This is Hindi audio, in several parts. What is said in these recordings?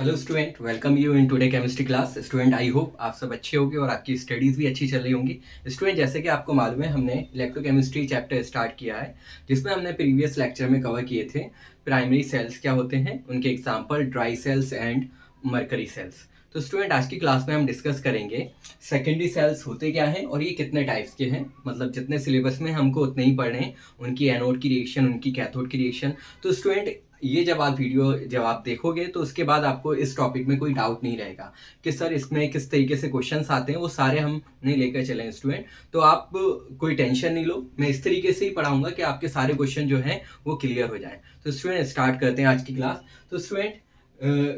Hello student, welcome you in today chemistry class. Student, I hope आप सब अच्छे होंगे और आपकी स्टडीज़ भी अच्छी चल रही होंगी। स्टूडेंट, जैसे कि आपको मालूम है, हमने इलेक्ट्रोकेमिस्ट्री चैप्टर स्टार्ट किया है, जिसमें हमने प्रीवियस लेक्चर में कवर किए थे प्राइमरी सेल्स क्या होते हैं, उनके example dry cells and mercury cells. तो स्टूडेंट, आज की क्लास में हम डिस्कस करेंगे सेकेंडरी सेल्स होते क्या हैं और ये कितने टाइप्स के हैं। मतलब जितने सिलेबस में हमको उतने ही पढ़ने हैं, उनकी एनोड की रिएक्शन, उनकी कैथोड की रिएक्शन। तो स्टूडेंट, ये जब आप देखोगे तो उसके बाद आपको इस टॉपिक में कोई डाउट नहीं रहेगा कि सर इसमें किस तरीके से क्वेश्चंस आते हैं, वो सारे हम नहीं लेकर चले हैं स्टूडेंट। तो आप कोई टेंशन नहीं लो, मैं इस तरीके से ही पढ़ाऊंगा कि आपके सारे क्वेश्चन जो हैं वो क्लियर हो जाए। तो स्टूडेंट, स्टार्ट करते हैं आज की क्लास। तो स्टूडेंट,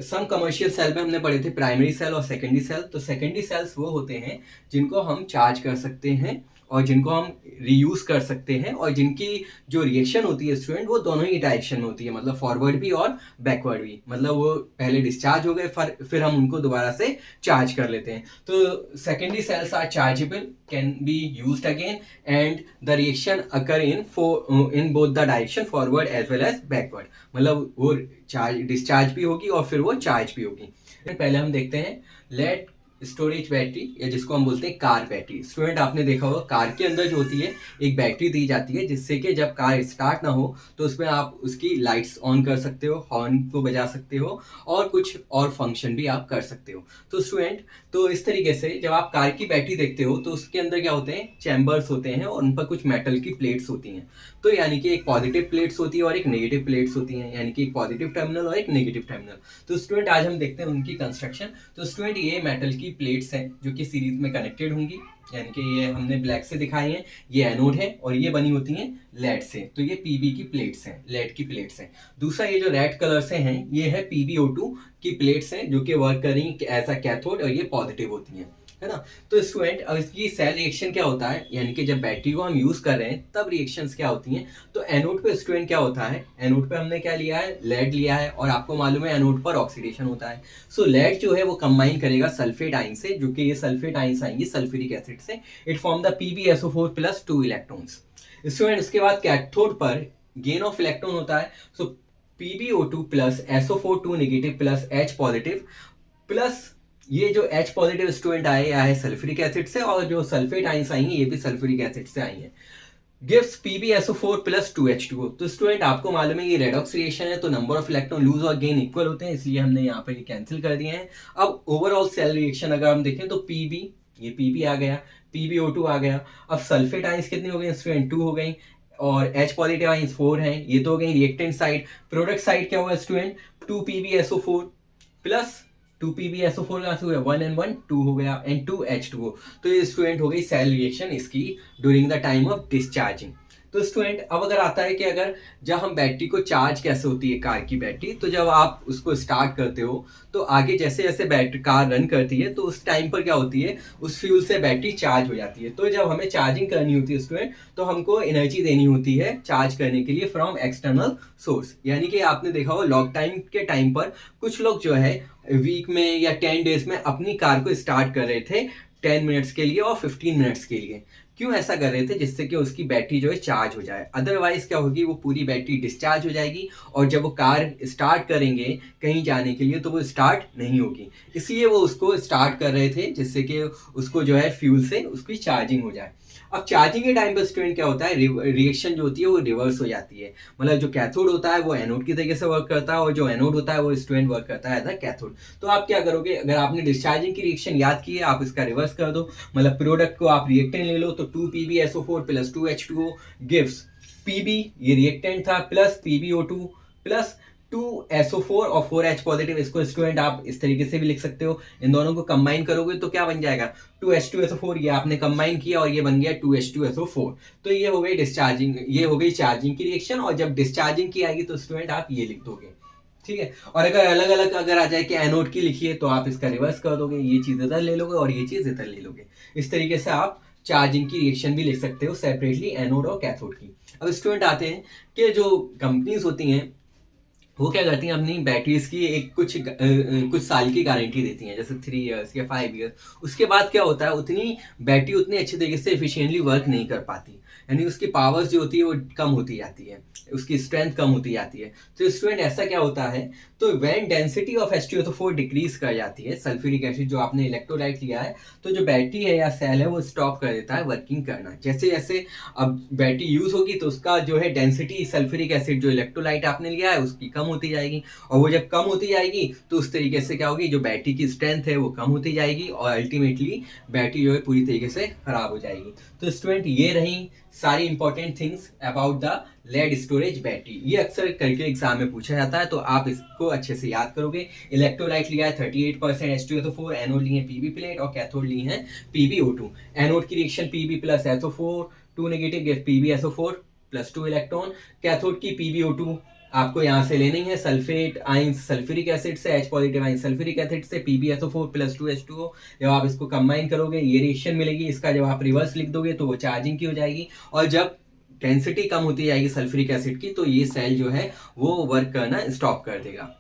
सम कमर्शियल सेल में हमने पढ़े थे प्राइमरी सेल और सेकेंडरी सेल। तो सेकेंडरी सेल्स वो होते हैं जिनको हम चार्ज कर सकते हैं और जिनको हम रीयूज कर सकते हैं, और जिनकी जो रिएक्शन होती है स्टूडेंट, वो दोनों ही डायरेक्शन में होती है, मतलब फॉरवर्ड भी और बैकवर्ड भी। मतलब वो पहले डिस्चार्ज हो गए, फिर हम उनको दोबारा से चार्ज कर लेते हैं। तो secondary cells are chargeable, can be used again, and the reaction occur in both the direction, forward as well as backward. मतलब वो चार्ज डिस्चार्ज भी होगी और फिर वो चार्ज भी होगी। पहले हम देखते हैं लेड स्टोरेज बैटरी, या जिसको हम बोलते हैं कार बैटरी। स्टूडेंट, आपने देखा होगा कार के अंदर जो होती है एक बैटरी दी जाती है, जिससे कि जब कार स्टार्ट ना हो तो उसमें आप उसकी लाइट्स ऑन कर सकते हो, हॉर्न को बजा सकते हो, और कुछ और फंक्शन भी आप कर सकते हो। तो स्टूडेंट, तो इस तरीके से जब आप कार की बैटरी देखते हो तो उसके अंदर क्या होते हैं, चैम्बर्स होते हैं और उन पर कुछ मेटल की प्लेट्स होती हैं। तो यानी कि एक पॉजिटिव प्लेट्स होती है और एक नेगेटिव प्लेट्स होती हैं, यानी कि एक पॉजिटिव टर्मिनल और एक नेगेटिव टर्मिनल। तो स्टूडेंट, आज हम देखते हैं उनकी कंस्ट्रक्शन। तो स्टूडेंट, ये मेटल की प्लेट्स हैं जो कि सीरीज में कनेक्टेड होंगी, यानी कि ये हमने ब्लैक से दिखाई हैं, ये एनोड है, और ये बनी होती हैं लेड से। तो ये पीबी की प्लेट्स हैं, लेड की प्लेट्स हैं। दूसरा, ये जो रेड कलर से हैं, ये है PbO2 की प्लेट्स हैं, जो कि वर्क करेंगी एज अ कैथोड, और ये पॉजिटिव होती हैं, है ना। तो स्टूडेंट, अब इसकी सेल रिएक्शन क्या होता है, यानी कि जब बैटरी को हम यूज कर रहे हैं तब रिएक्शंस क्या होती हैं। तो एनोड पे स्टूडेंट क्या होता है, एनोड पे हमने क्या लिया है, लेड लिया है, और आपको मालूम है एनोड पर ऑक्सीडेशन होता है। सो लेड जो है वो कंबाइन करेगा सल्फेट आयन से, जो कि ये सल्फेट आयन्स आएंगी सल्फ्यूरिक एसिड से। It form the PbSO4 plus 2 electrons. Student, इसके बाद कैथोड पर गेन ऑफ इलेक्ट्रॉन होता है। सो PbO2 plus SO4 2 negative plus H positive, plus ये जो H पॉजिटिव स्टूडेंट आया है सल्फ्यूरिक एसिड से, और जो सल्फेट आयन्स आई हैं ये भी सल्फ्यूरिक एसिड से आई हैं। Gives PbSO4 plus 2H2O। तो स्टूडेंट, आपको मालूम है ये रेडॉक्स रिएक्शन है, तो नंबर ऑफ इलेक्ट्रॉन लूज और गेन इक्वल होते हैं, इसलिए हमने यहाँ पर ये कैंसिल कर दिए हैं। अब ओवरऑल सेल रिएक्शन अगर हम देखें तो Pb, ये Pb आ गया, PbO2 आ गया। अब सल्फेट आयन्स कितनी हो गई स्टूडेंट, 2 हो गई, और H पॉजिटिव आयन्स 4 हैं, ये तो हो गई रिएक्टेंट साइड। प्रोडक्ट साइड क्या हुआ स्टूडेंट, 2PbSO4 प्लस 2PbSO4 कहाँ से हुआ, 1 and 1 2 हो गया, एंड 2H2O। तो ये स्टूडेंट हो गई सेल रिएक्शन इसकी during the time of discharging. तो स्टूडेंट, अब अगर आता है कि अगर जब हम बैटरी को चार्ज कैसे होती है कार की बैटरी, तो जब आप उसको स्टार्ट करते हो तो आगे जैसे जैसे बैटरी कार रन करती है तो उस टाइम पर क्या होती है, उस फ्यूल से बैटरी चार्ज हो जाती है। तो जब हमें चार्जिंग करनी होती है स्टूडेंट, तो हमको एनर्जी देनी होती है चार्ज करने के लिए फ्रॉम एक्सटर्नल सोर्स। यानी कि आपने देखा हो लॉक टाइम के टाइम पर कुछ लोग जो है वीक में या 10 डेज में अपनी कार को स्टार्ट कर रहे थे 10 मिनट्स के लिए और 15 मिनट्स के लिए। क्यों ऐसा कर रहे थे, जिससे कि उसकी बैटरी जो है चार्ज हो जाए। अदरवाइज क्या होगी, वो पूरी बैटरी डिस्चार्ज हो जाएगी, और जब वो कार स्टार्ट करेंगे कहीं जाने के लिए तो वो स्टार्ट नहीं होगी। इसलिए वो उसको स्टार्ट कर रहे थे, जिससे कि उसको जो है फ्यूल से उसकी चार्जिंग हो जाए। अब चार्जिंग के टाइम पर स्टूडेंट क्या होता है, रिएक्शन जो होती है वो रिवर्स हो जाती है। मतलब जो कैथोड होता है वो एनोड की तरीके से वर्क करता है, और जो एनोड होता है वो स्टूडेंट वर्क करता है एज अ कैथोड। तो आप क्या करोगे, अगर आपने डिस्चार्जिंग की रिएक्शन याद की है, आप इसका रिवर्स कर दो। मतलब प्रोडक्ट को आप रिएक्टेंट ले लो, तो 2PbSO4 plus 2H2O gives Pb, ये रिएक्टेंट था, प्लस PbO2 प्लस 2SO4 और 4H पॉजिटिव। इसको स्टूडेंट आप इस तरीके से भी लिख सकते हो। इन दोनों को कंबाइन करोगे तो क्या बन जाएगा, 2H2SO4, ये आपने कंबाइन किया और ये बन गया 2H2SO4। तो ये हो गई डिस्चार्जिंग, ये हो गई चार्जिंग की रिएक्शन, और जब डिस्चार्जिंग की आएगी तो स्टूडेंट आप ये लिख दोगे, ठीक है। और अगर अलग अलग अगर आ जाए कि एनोड की लिखिए, तो आप इसका रिवर्स कर दोगे, ये चीज़ इधर ले लोगे और ये चीज़ इधर ले लोगे। इस तरीके से आप चार्जिंग की रिएक्शन भी लिख सकते हो सेपरेटली, एनोड और कैथोड की। अब स्टूडेंट आते हैं कि जो कंपनीज होती हैं वो क्या करती हैं, अपनी बैटरीज की एक कुछ साल की गारंटी देती हैं, जैसे 3 ईयर्स या 5 ईयर्स। उसके बाद क्या होता है, उतनी बैटरी उतनी अच्छी तरीके से एफिशिएंटली वर्क नहीं कर पाती, यानी उसकी पावर्स जो होती है वो कम होती जाती है, उसकी स्ट्रेंथ कम होती जाती है। तो स्टूडेंट ऐसा क्या होता है, तो when density of H2SO4 decrease कर जाती है, सल्फ्यूरिक एसिड जो आपने इलेक्ट्रोलाइट लिया है, तो जो बैटरी है या सेल है वो स्टॉप कर देता है वर्किंग करना। जैसे जैसे अब बैटरी यूज होगी तो उसका जो है डेंसिटी, सल्फ्यूरिक एसिड जो इलेक्ट्रोलाइट आपने लिया है उसकी कम होती जाएगी, और वो जब कम होती जाएगी तो उस तरीके से क्या होगी, जो बैटरी की स्ट्रेंथ है वो कम होती जाएगी, और अल्टीमेटली बैटरी जो है पूरी तरीके से खराब हो जाएगी। तो स्टूडेंट ये रही सारी important things about the lead storage battery. ये अक्सर करके एग्जाम में पूछा जाता है, तो आप इसको अच्छे से याद करोगे। इलेक्ट्रोलाइट लिया है 38% H2SO4, एनोड लिए पीबी प्लेट और कैथोड ली है PbO2। एनोड की reaction Pb plus SO4 2 negative give PbSO4 plus 2 electron. Cathode की PbO2 आपको यहाँ से लेनी है सल्फेट आइंस सल्फ्यूरिक एसिड से, H positive ions sulphuric acid से, PbSO4 प्लस 2 H2O। जब आप इसको कंबाइन करोगे ये रिएक्शन मिलेगी, इसका जब आप रिवर्स लिख दोगे तो वो चार्जिंग की हो जाएगी, और जब डेंसिटी कम होती जाएगी सल्फ्यूरिक एसिड की तो ये सेल जो है वो वर्क करना स्टॉप कर देगा।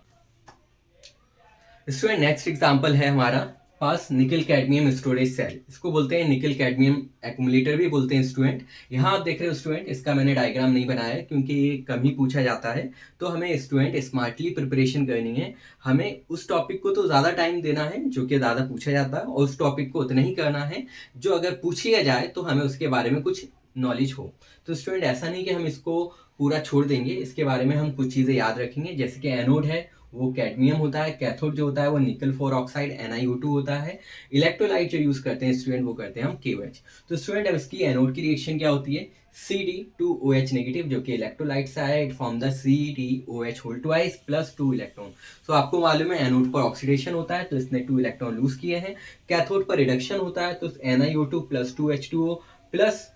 स्टूडेंट नेक्स्ट एग्जांपल है हमारा पास निकल कैडमियम स्टोरेज सेल। इसको बोलते हैं निकल कैडमियम एक्यूमुलेटर भी बोलते हैं स्टूडेंट। यहाँ आप देख रहे हो स्टूडेंट, इसका मैंने डायग्राम नहीं बनाया है क्योंकि ये कम ही पूछा जाता है, तो हमें स्टूडेंट स्मार्टली प्रिपरेशन करनी है। हमें उस टॉपिक को तो ज़्यादा टाइम देना है जो कि ज़्यादा पूछा जाता है, और उस टॉपिक को उतना ही करना है जो अगर पूछिया जाए तो हमें उसके बारे में कुछ नॉलेज हो। तो स्टूडेंट ऐसा नहीं कि हम इसको पूरा छोड़ देंगे, इसके बारे में हम कुछ चीज़ें याद रखेंगे, जैसे कि एनोड है वो कैडमियम होता है, कैथोड जो होता है वो निकल 4 ऑक्साइड NiO2 होता है, इलेक्ट्रोलाइट जो यूज करते हैं स्टूडेंट वो करते हैं हम KOH। तो स्टूडेंट अब इसकी एनोड की रिएक्शन क्या होती है, CD2OH नेगेटिव जो कि इलेक्ट्रोलाइट से आया, it form the CDOH whole twice plus 2 electron. तो आपको मालूम है एनोड पर ऑक्सीडेशन होता है तो इसने 2 इलेक्ट्रॉन लूज किए हैं, कैथोड पर रिडक्शन होता है तो NiO2 प्लस 2 H2O प्लस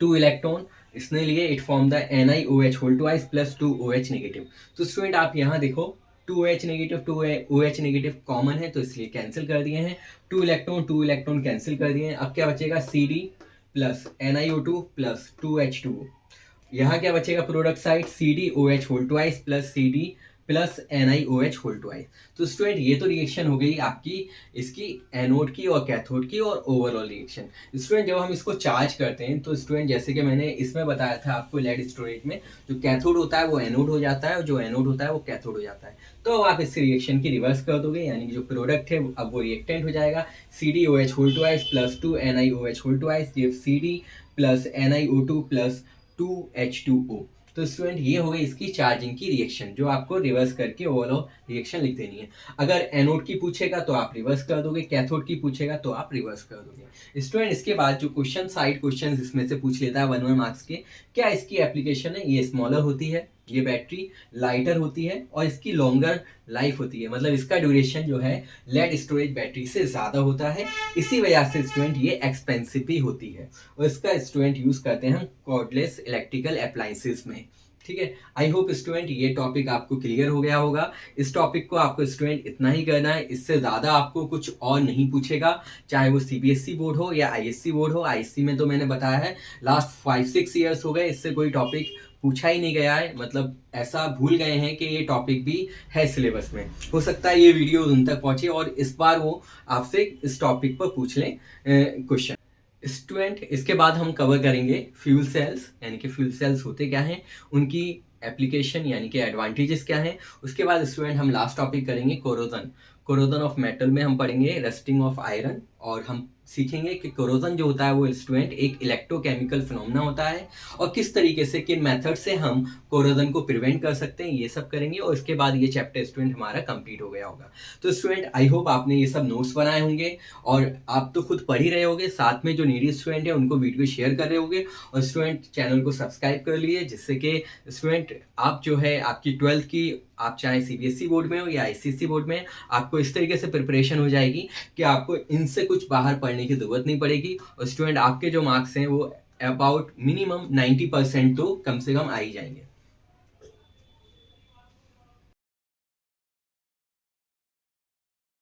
2 इलेक्ट्रॉन इसने लिए, it form the NiOH whole twice plus 2 OH negative. तो स्टूडेंट आप यहाँ देखो 2OH negative 2 OH negative common है तो इसलिए कैंसिल कर दिए हैं, 2 इलेक्ट्रॉन कैंसिल कर दिए हैं। अब क्या बचेगा CD प्लस NiO2 प्लस 2 H2O। यहाँ क्या बचेगा product side CDOH whole twice plus CD plus NiOH whole twice. तो स्टूडेंट ये तो रिएक्शन हो गई आपकी इसकी एनोड की और कैथोड की और ओवरऑल रिएक्शन। स्टूडेंट जब हम इसको चार्ज करते हैं तो स्टूडेंट जैसे कि मैंने इसमें बताया था आपको लेड स्टोरेज में, जो कैथोड होता है वो एनोड हो जाता है और जो एनोड होता है वो कैथोड हो जाता है। तो अब आप इस रिएक्शन की रिवर्स कर दोगे, यानी कि जो प्रोडक्ट है अब वो रिएक्टेंट हो जाएगा, CDOH whole twice plus 2 NiOH whole twice give CD plus NiO2 प्लस 2 H2O। तो स्टूडेंट ये हो गई इसकी चार्जिंग की रिएक्शन, जो आपको रिवर्स करके ओवरऑल रिएक्शन लिख देनी है। अगर एनोड की पूछेगा तो आप रिवर्स कर दोगे, कैथोड की पूछेगा तो आप रिवर्स कर दोगे। स्टूडेंट इसके बाद जो क्वेश्चन साइड क्वेश्चन इसमें से पूछ लेता है 1 मार्क्स के, क्या इसकी एप्लीकेशन है, ये स्मॉलर होती है, ये बैटरी लाइटर होती है और इसकी लॉन्गर लाइफ होती है, मतलब इसका ड्यूरेशन जो है लेड स्टोरेज बैटरी से ज़्यादा होता है, इसी वजह से स्टूडेंट ये एक्सपेंसिव भी होती है, और इसका स्टूडेंट यूज़ करते हैं हम कॉर्डलेस इलेक्ट्रिकल अप्लायंसेस में। ठीक है, आई होप स्टूडेंट ये टॉपिक आपको क्लियर हो गया होगा। इस टॉपिक को आपको स्टूडेंट इतना ही करना है, इससे ज़्यादा आपको कुछ और नहीं पूछेगा, चाहे वो CBSE बोर्ड हो या ISC बोर्ड हो। ISC में तो मैंने बताया है लास्ट 5-6 ईयर्स हो गए इससे कोई टॉपिक पूछा ही नहीं गया है, मतलब ऐसा भूल गए हैं कि ये टॉपिक भी है सिलेबस में। हो सकता है ये वीडियो उन तक पहुंचे और इस बार वो आपसे इस टॉपिक पर पूछ लें क्वेश्चन। स्टूडेंट इसके बाद हम कवर करेंगे फ्यूल सेल्स, यानी कि फ्यूल सेल्स होते क्या हैं, उनकी एप्लीकेशन यानी कि एडवांटेजेस क्या हैं। उसके बाद स्टूडेंट हम लास्ट टॉपिक करेंगे कोरोजन ऑफ मेटल में हम पढ़ेंगे रस्टिंग ऑफ आयरन, और हम सीखेंगे कि कोरोजन जो होता है वो स्टूडेंट एक इलेक्ट्रोकेमिकल फिनोमेना होता है और किस तरीके से किन मेथड से हम कोरोजन को प्रिवेंट कर सकते हैं, ये सब करेंगे। और इसके बाद ये चैप्टर स्टूडेंट हमारा कंप्लीट हो गया होगा। तो स्टूडेंट आई होप आपने ये सब नोट्स बनाए होंगे और आप तो खुद पढ़ ही रहे होगे, साथ में जो नीडी स्टूडेंट है उनको वीडियो शेयर कर रहे होगे, और स्टूडेंट चैनल को सब्सक्राइब कर लिए, जिससे कि स्टूडेंट आप जो है आपकी 12th की, आप चाहे CBSE बोर्ड में हो या ICSE बोर्ड में, आपको इस तरीके से प्रिपरेशन हो जाएगी कि आपको इनसे कुछ बाहर पढ़ने की ज़रूरत नहीं पड़ेगी, और स्टूडेंट आपके जो मार्क्स हैं वो अबाउट मिनिमम 90% तो कम से कम आ ही जाएंगे।